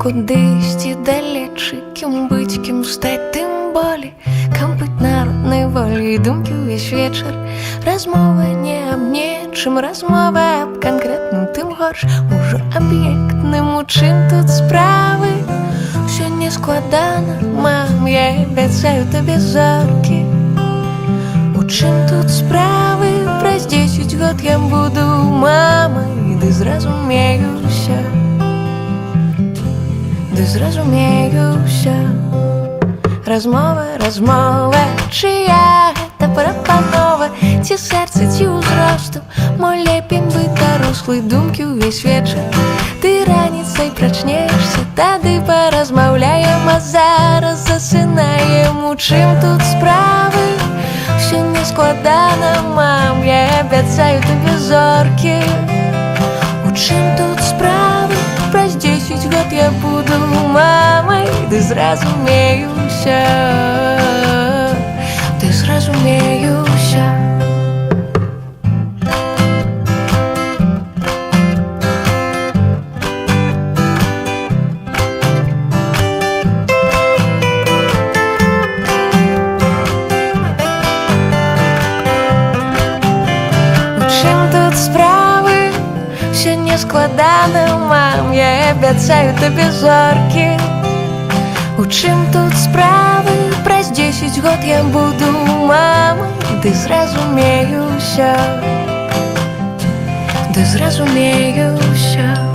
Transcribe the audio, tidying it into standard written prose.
кудысьці далечы, кім быць, кім стаць, тым болей, кам быць народнай волей. Думкі ўвесь вечар, размова не аб нечым, размова аб канкрэтным, тым горш, ужо аб'ектным. У чым тут справы? Усё не складана, мам, я абяцаю табе зоркі. У чым тут справы? Праз 10 год я буду мамай, ды зразумею ўсё, ды зразумею ўсё. Размова, размова, чыя гэта прапанова? Ці сэрца, ці ўзросту? Мо лепей быць дарослай? Думкі ўвесь вечар, ты раніцай прачнешся, тады паразмаўляем, а зараз засынаем. У чым тут справы? Усё не складана, мам, я абяцаю табе зоркі. У чым тут справы? Праз 10 год я буду мамай, ды зразумею ўсё, ды зразумею ўсё. Справы все не складана, мам, я абяцаю табе зоркі. У чым тут справы? Праз 10 год я буду мамай, ды зразумею ўсё, ды зразумею ўсё.